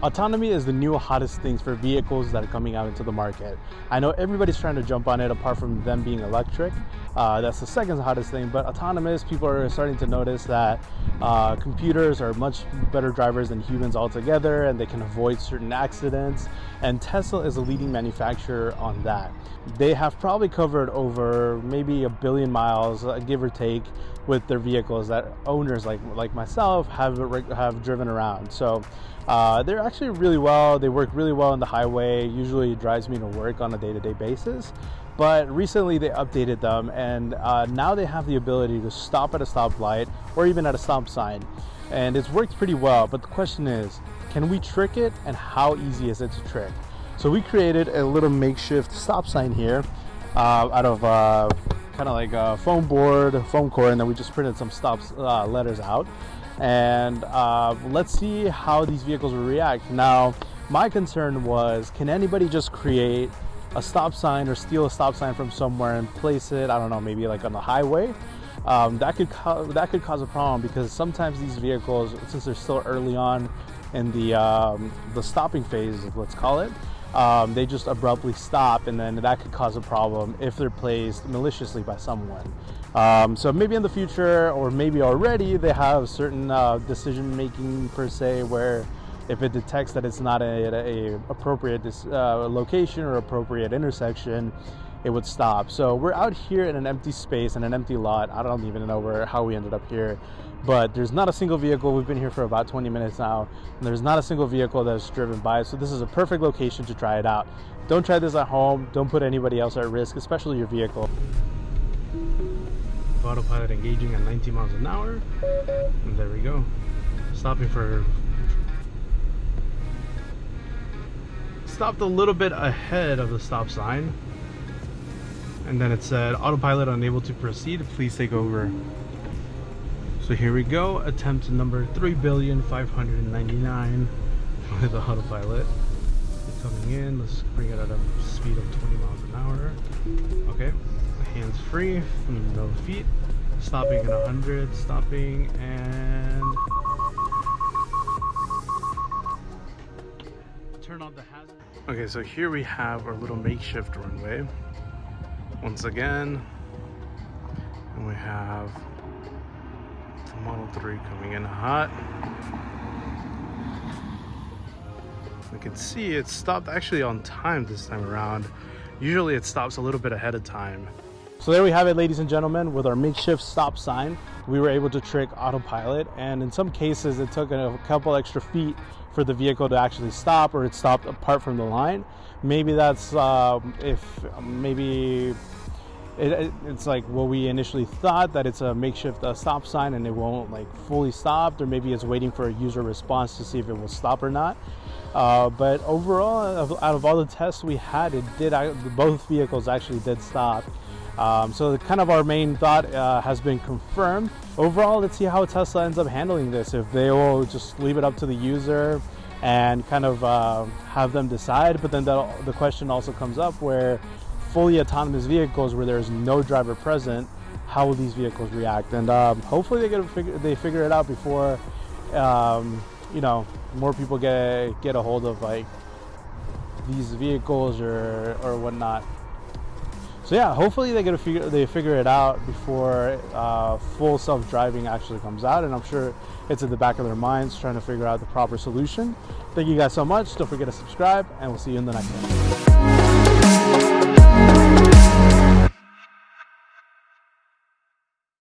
Autonomy is the new hottest things for vehicles that are coming out into the market. I know everybody's trying to jump on it apart from them being electric. That's the second hottest thing, but autonomous, people are starting to notice that computers are much better drivers than humans altogether, and they can avoid certain accidents, and Tesla is a leading manufacturer on that. They have probably covered over maybe 1 billion miles, give or take, with their vehicles that owners like myself have driven around. So they're actually really well. They work really well on the highway. Usually it drives me to work on a day-to-day basis. But recently they updated them, and now they have the ability to stop at a stoplight or even at a stop sign. And it's worked pretty well. But the question is, can we trick it, and how easy is it to trick? So we created a little makeshift stop sign here out of kind of like a foam core, and then we just printed some stop letters out. And let's see how these vehicles will react. Now, my concern was, can anybody just create a stop sign or steal a stop sign from somewhere and place it, I don't know, maybe like on the highway? That could cause a problem, because sometimes these vehicles, since they're still early on in the stopping phase, let's call it, they just abruptly stop, and then that could cause a problem if they're placed maliciously by someone. So maybe in the future, or maybe already, they have certain decision making per se, where if it detects that it's not a appropriate location or appropriate intersection, it would stop. So we're out here in an empty space, in an empty lot. I don't even know how we ended up here, but there's not a single vehicle. We've been here for about 20 minutes now, and there's not a single vehicle that's driven by. So this is a perfect location to try it out. Don't try this at home. Don't put anybody else at risk, especially your vehicle. Autopilot engaging at 90 miles an hour, and there we go. Stopped a little bit ahead of the stop sign, and then it said autopilot unable to proceed, please take over. So here we go, attempt number 3,599 with the autopilot. It's coming in. Let's bring it at a speed of 20 miles an hour. Okay, hands free from no feet, stopping at 100, stopping, and turn on the hazard. Okay, so here we have our little makeshift runway once again, and we have the Model 3 coming in hot. We can see it stopped actually on time this time around. Usually it stops a little bit ahead of time. So there we have it, ladies and gentlemen. With our makeshift stop sign, we were able to trick autopilot, and in some cases it took a couple extra feet for the vehicle to actually stop, or it stopped apart from the line. Maybe that's it's like what we initially thought, that it's a makeshift stop sign and it won't like fully stop, or maybe it's waiting for a user response to see if it will stop or not. But overall, out of all the tests we had, both vehicles actually did stop. So kind of our main thought has been confirmed. Overall, let's see how Tesla ends up handling this. If they will just leave it up to the user and kind of have them decide. But then the question also comes up, where fully autonomous vehicles where there's no driver present, how will these vehicles react? And hopefully they figure it out before more people get a hold of like these vehicles or whatnot. So yeah, hopefully they figure it out before full self-driving actually comes out, and I'm sure it's in the back of their minds trying to figure out the proper solution. Thank you guys so much. Don't forget to subscribe, and we'll see you in the next one.